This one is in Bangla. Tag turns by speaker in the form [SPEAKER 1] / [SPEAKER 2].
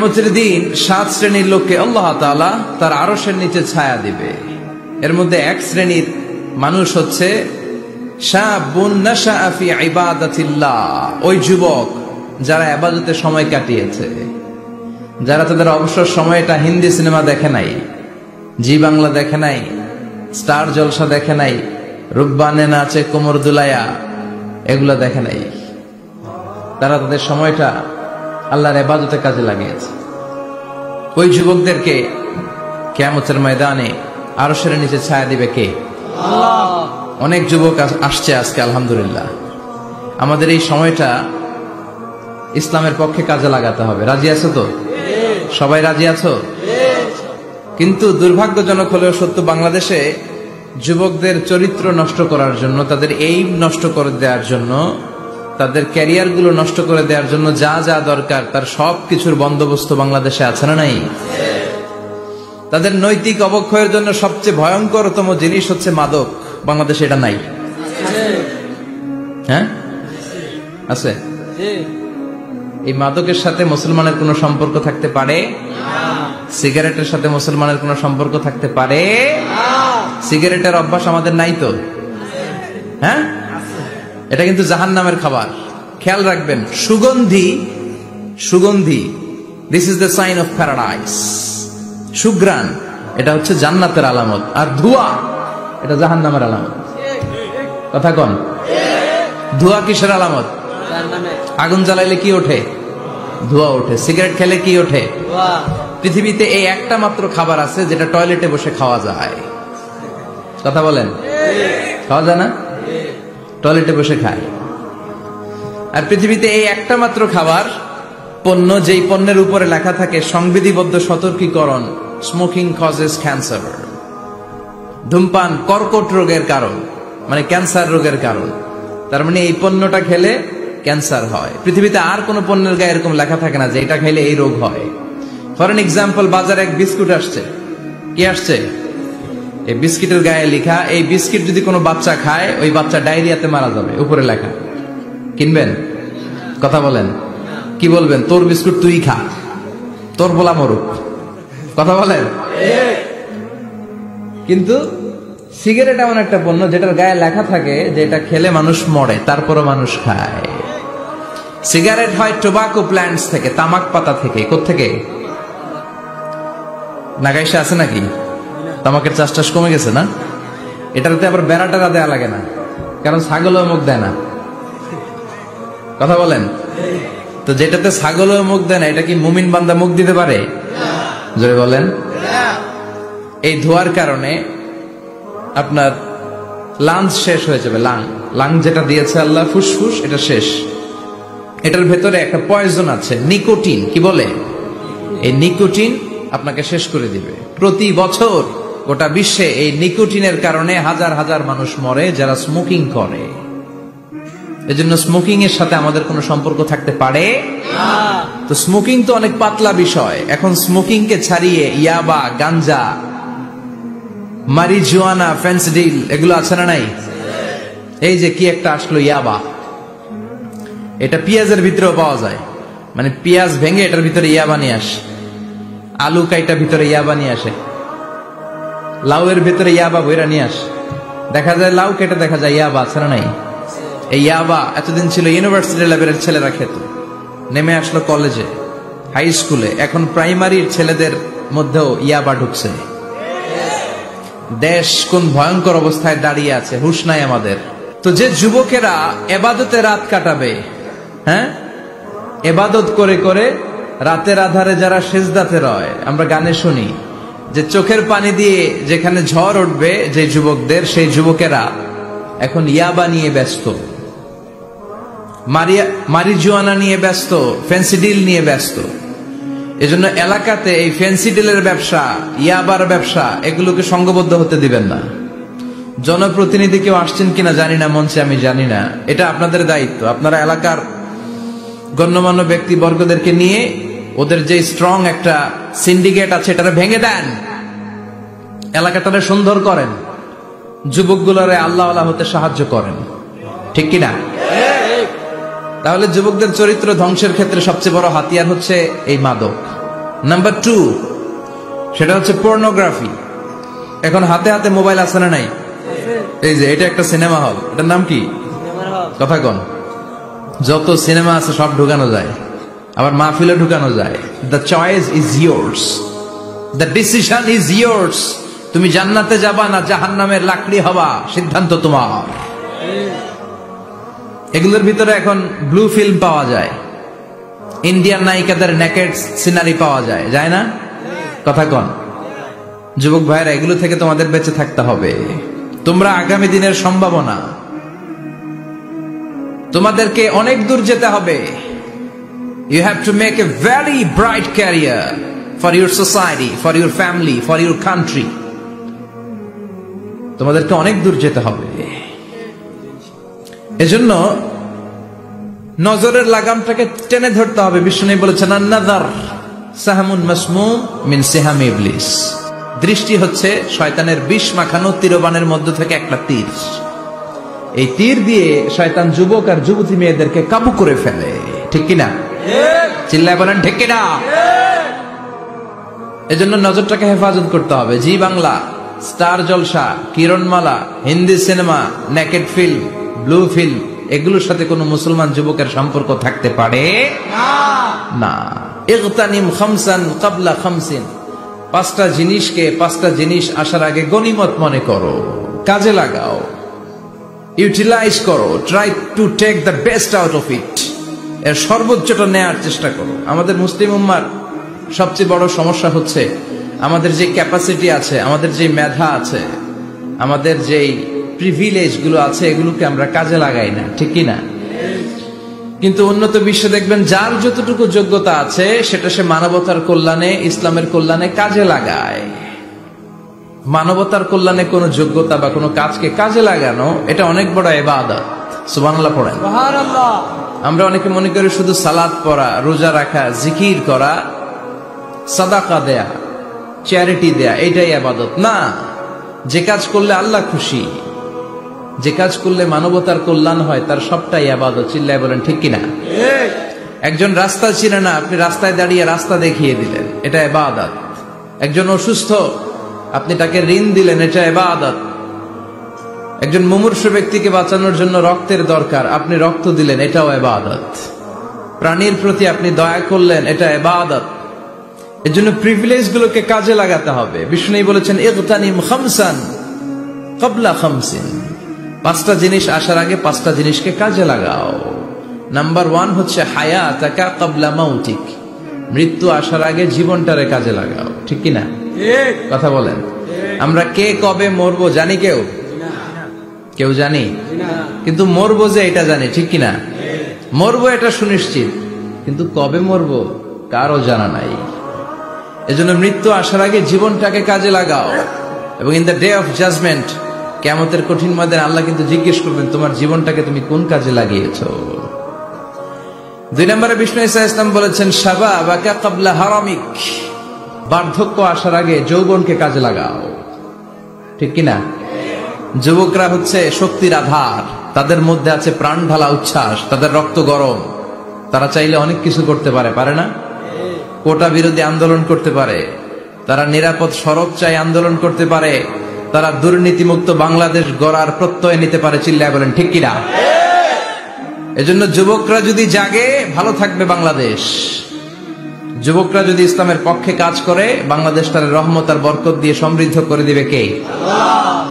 [SPEAKER 1] কিয়ামতের দিন 7 শ্রেণীর লোককে আল্লাহ তাআলা তার আরশের নিচে ছায়া দিবে। এর মধ্যে এক শ্রেণীর মানুষ হচ্ছে শাবুন নাশাআ ফি ইবাদাতিল্লাহ, ওই যুবক যারা ইবাদতে সময় কাটিয়েছে, যারা তাদের অবসর সময়টা হিন্দি সিনেমা দেখে নাই, জি বাংলা দেখে নাই, স্টার জলসা দেখে নাই, রূপবানে নাচে কোমর দুলায়া এগুলা দেখে নাই। তারা তাদের সময়টা আল্লাহর ইবাদতে কাজে লাগিয়েছে। ওই যুবকদেরকে কিয়ামতের ময়দানে আরশের নিচে ছায়া দিবে কে? আল্লাহ। অনেক যুবক আসছে আজকে, আলহামদুলিল্লাহ। আমাদের এই সময়টা ইসলামের পক্ষে কাজে লাগাতে হবে। রাজি আছো তো? সবাই রাজি আছো? কিন্তু দুর্ভাগ্যজনক হলেও সত্য, বাংলাদেশে যুবকদের চরিত্র নষ্ট করার জন্য, তাদের এইম নষ্ট করে দেওয়ার জন্য, তাদের ক্যারিয়ার গুলো নষ্ট করে দেওয়ার জন্য যা যা দরকার তার সবকিছুর বন্দোবস্ত বাংলাদেশে আছে না নাই? তাদের নৈতিক অবক্ষয়ের জন্য সবচেয়ে ভয়ঙ্করতম জিনিস হচ্ছে মাদক। বাংলাদেশে এটা নাই? হ্যাঁ, আছে। এই মাদকের সাথে মুসলমানের কোনো সম্পর্ক থাকতে পারে? সিগারেটের সাথে মুসলমানের কোনো সম্পর্ক থাকতে পারে? সিগারেটের অভ্যাস আমাদের নাই তো? হ্যাঁ, এটা কিন্তু জাহান্নামের খাবার। খেয়াল রাখবেন, সুগন্ধি, সুগন্ধি, this is the sign of paradise. সুঘ্রাণ, এটা হচ্ছে জান্নাতের আলামত। আর ধোঁয়া, এটা জাহান্নামের আলামত। কথা কন, ধোঁয়া কিসের আলামত? আগুন জ্বালাইলে কি ওঠে? ধোঁয়া ওঠে। সিগারেট খেলে কি ওঠে? পৃথিবীতে এই একটা মাত্র খাবার আছে যেটা টয়লেটে বসে খাওয়া যায়। কথা বলেন, খাওয়া যায় না? টয়লেটে বসে খায়। আর পৃথিবীতে এই একটা মাত্র খাবার, পণ্য, যেই পণ্যের উপরে লেখা থাকে সংবিধিবদ্ধ সতর্কীকরণ, স্মোকিং কজেস ক্যান্সার, ধূমপান কর্কট রোগের কারণ, মানে ক্যান্সার রোগের কারণ। তার মানে এই পণ্যটা খেলে ক্যান্সার হয়। পৃথিবীতে আর কোন পণ্যের গায়ে এরকম লেখা থাকে না যে এটা খেলে এই রোগ হয়। ফর এন এক্সাম্পল, বাজারে এক বিস্কুট আসছে। কি আসছে? এই বিস্কিটের গায়ে লেখা, এই বিস্কিট যদি কোনো বাচ্চা খায় ওই বাচ্চা ডায়রিয়াতে মারা যাবে, উপরে লেখা। কিনবেন? কথা বলেন, কি বলবেন? তোর বিস্কুট তুই খা, তোর বলা মরুক। কথা বলেন। কিন্তু সিগারেট এমন একটা পণ্য যেটার গায়ে লেখা থাকে যে এটা খেলে মানুষ মরে, তারপরও মানুষ খায়। সিগারেট হয় টোবাকো প্ল্যান্টস থেকে, তামাক পাতা থেকে। কোত্থেকে? নাগাইশে আছে নাকি? তামাকের চাষ টাস কমে গেছে না? এটাতে আবার বেড়া টেরা দেয়া লাগে না, কারণ ছাগলও মুখ দেয় না। কথা বলেন। তো যেটাতে ছাগলও মুখ দেয় না, এটা কি মুমিন বান্দা মুখ দিতে পারে? জোরে বলেন। এই ধোয়ার কারণে আপনার লাংস শেষ হয়ে যাবে। লাং যেটা দিয়েছে আল্লাহ, ফুসফুস, এটা শেষ। এটার ভেতরে একটা পয়জন আছে, নিকোটিন। কি বলে? এই নিকোটিন আপনাকে শেষ করে দিবে। প্রতি বছর গোটা বিশ্বে এই নিকোটিনের কারণে হাজার হাজার মানুষ মরে যারা স্মোকিং করে। এজন্য স্মোকিং এর সাথে আমাদের কোনো সম্পর্ক থাকতে পারে না। তো স্মোকিং তো অনেক পাতলা বিষয়। এখন স্মোকিং কে ছাড়িয়ে ইয়াবা, গাঞ্জা, মারিজুয়ানা, ফেন্সিডিল এগুলো আছে না নাই? এই যে কি একটা আসলো ইয়াবা, এটা পেঁয়াজের ভিতরেও পাওয়া যায়। মানে পেঁয়াজ ভেঙে এটার ভিতরে ইয়াবা নিয়ে আসে, আলু কাইটা ভিতরে ইয়াবা নিয়ে আসে, লাউয়ের ভিতরে ইয়াবা বইরা নিয়ে আসে। দেখা যায় লাউ কেটে দেখা যায় ইয়াবা আছে না নাই? এই ইয়াবা এতদিন ছিল ইউনিভার্সিটি লেভেলের ছেলেরা খেত, নেমে আসলো কলেজে, হাই স্কুলে, এখন প্রাইমারির ছেলেদের মধ্যেও ইয়াবা ঢুকছে। দেশ কোন ভয়ঙ্কর অবস্থায় দাঁড়িয়ে আছে, হুঁশ নাই আমাদের। তো যে যুবকেরা এবাদতে রাত কাটাবে, হ্যাঁ, এবাদত করে করে রাতের আধারে যারা সেজদাতে রয়, আমরা গানে শুনি যে চোখের পানি দিয়ে যেখানে ঝড় উঠবে যে যুবকদের, সেই যুবকেরা এখন ইয়াবা নিয়ে ব্যস্ত, মারিজুয়ানা নিয়ে ব্যস্ত, ফেন্সিডিল নিয়ে ব্যস্ত। এজন্য এলাকাতে এই ফেন্সিডিলের ব্যবসা, ইয়াবার ব্যবসা, এগুলোকে সংঘবদ্ধ হতে দিবেন না। জনপ্রতিনিধি কেউ আসছেন কিনা জানি না মঞ্চে, আমি জানি না, এটা আপনাদের দায়িত্ব। আপনারা এলাকার গণ্যমান্য ব্যক্তিবর্গদেরকে নিয়ে ওদের যে স্ট্রং একটা সিন্ডিকেট আছে এটা ভেঙে দেন, এলাকাটারে সুন্দর করেন, যুবকগুলোরে আল্লাহ আল্লাহ হতে সাহায্য করেন। ঠিক কিনা? তাহলে যুবকদের চরিত্র ধ্বংসের ক্ষেত্রে সবচেয়ে বড় হাতিয়ার হচ্ছে এই মাদক। নাম্বার 2, সেটা হচ্ছে পর্নোগ্রাফি। এখন হাতে হাতে মোবাইল আছে না নাই? এই যে এটা একটা সিনেমা হল, এটার নাম কি? কথা কন। যত সিনেমা আছে সব ঢুকানো যায়, আবার মাহফিলে ঢুকানো যায়। The choice is years, the decision is years. তুমি জান্নাতে যাবা না জাহান্নামের লাকড়ি হবা, সিদ্ধান্ত তোমার। এগুলোর ভিতরে এখন ব্লু ফিল্ম পাওয়া যায়, ইন্ডিয়ান নায়িকাদের নেকেড সিনারি পাওয়া যায়, যায় না? কথা কন। যুবক ভাইরা, এগুলো থেকে তোমাদের বেঁচে থাকতে হবে। তোমরা আগামী দিনের সম্ভাবনা, তোমাদেরকে অনেক দূর যেতে হবে। You have to make a very bright career for your society, for your family, for your country. তোমাদেরকে অনেক দূর যেতে হবে। এজন্য নজরের লাগামটাকে টেনে ধরতে হবে। বিষ্ণু বলেছেন, আন-নাযার সাহমুন মাসমুম মিন সিহামি ইবলিস। দৃষ্টি হচ্ছে শয়তানের বিষ মাখানো তীরবানের মধ্য থেকে একটা তীর। এই তীর দিয়ে শয়তান যুবক আর যুবতী মেয়েদেরকে কাবু করে ফেলে, ঠিক কিনা? চিল্লায় বলেন ঠিক কিনা? এজন্য নজরটাকে হেফাজত করতে হবে। Zee Bangla, star Jalsha, Kiranmala, Hindi cinema, naked film, blue film, এগুলোর সাথে কোনো মুসলমান যুবকের সম্পর্ক থাকতে পারে না। ইগতানিম খামসান ক্বাবলা খামসিন। 5টা জিনিসকে 5টা জিনিস আসার আগে গনিমত মনে করো, কাজে লাগাও, ইউটিলাইজ করো, try to take the best out of it. এর সর্বোচ্চটা নেয়ার চেষ্টা করো। আমাদের মুসলিম উম্মার সবচেয়ে বড় সমস্যা হচ্ছে আমাদের যে ক্যাপাসিটি আছে, আমাদের যে মেধা আছে, আমাদের যে প্রিভিলেজ গুলো আছে, এগুলোকে আমরা কাজে লাগাই না, ঠিক কিনা? কিন্তু উন্নত বিশ্বে দেখবেন যার যতটুকু যোগ্যতা আছে সেটা সে মানবতার কল্যাণে, ইসলামের কল্যাণে কাজে লাগায়। মানবতার কল্যাণে কোনো যোগ্যতা বা কোনো কাজকে কাজে লাগানো, এটা অনেক বড় ইবাদত। সুবহানাল্লাহ পড়েন। সুবহানাল্লাহ। আমরা অনেকে মনে করি শুধু সালাত পড়া, রোজা রাখা, জিকির করা, সাদাকা দেয়া, চ্যারিটি দেয়া, এটাই ইবাদত না। যে কাজ করলে আল্লাহ খুশি, যে কাজ করলে মানবতার কল্যাণ হয়, তার সবটাই ইবাদত। চিল্লায় বলেন ঠিক কিনা? একজন রাস্তা চিনে না, আপনি রাস্তায় দাঁড়িয়ে রাস্তা দেখিয়ে দিলেন, এটা ইবাদত। একজন অসুস্থ, আপনি তাকে ঋণ দিলেন, এটা ইবাদত। একজন মুমূর্ষু ব্যক্তিকে বাঁচানোর জন্য রক্তের দরকার, আপনি রক্ত দিলেন, এটাও ইবাদত। প্রাণীর প্রতি আপনি দয়া করলেন, এটা ইবাদত। এর জন্য প্রিভিলেজ গুলোকে কাজে লাগাতে হবে। বিষ্ণু বলেছেন, ইগতানিম খামসান ক্বাবলা খামসিন। 5টা জিনিস আসার আগে 5টা জিনিসকে কাজে লাগাও। নাম্বার 1 হচ্ছে হায়াতাকা ক্বাবলা মাউতিক। মৃত্যু আসার আগে জীবনটারে কাজে লাগাও, ঠিক কিনা? কথা বলেন। আমরা কে কবে মরবো জানি? কেউ জানি? কিন্তু মরবো যে এটা জানি, ঠিক কিনা? মরবো এটা সুনিশ্চিত, কিন্তু কবে মরবো কারো জানা নাই। এজন্য মৃত্যু আসার আগে জীবনটাকে কাজে লাগাও। এবং in the day of judgement, কিয়ামতের কঠিন ময়দানে আল্লাহ কিন্তু জিজ্ঞেস করবেন, তোমার জীবনটাকে তুমি কোন কাজে লাগিয়েছো? 2 নম্বরে বিষ্ণু ঈসা ইসলাম বলেছেন, শাবাবাকা ক্বাবলা হারামিক। বার্ধক্য আসার আগে যৌবনকে কাজে লাগাও, ঠিক কিনা? যুবকরা হচ্ছে শক্তির আধার, তাদের মধ্যে আছে প্রাণ ঢালা উচ্ছ্বাস, তাদের রক্ত গরম, তারা চাইলে অনেক কিছু করতে পারে, পারে না? কোটা বিরোধী আন্দোলন করতে পারে, তারা নিরাপদ সড়ক চাই আন্দোলন করতে পারে, তারা দুর্নীতিমুক্ত বাংলাদেশ গড়ার প্রত্যয় নিতে পারে। চিল্লায় বলেন ঠিক কিনা? এজন্য যুবকরা যদি জাগে, ভালো থাকবে বাংলাদেশ। যুবকরা যদি ইসলামের পক্ষে কাজ করে, বাংলাদেশ তার রহমত আর বরকত দিয়ে সমৃদ্ধ করে দিবে কে? আল্লাহ।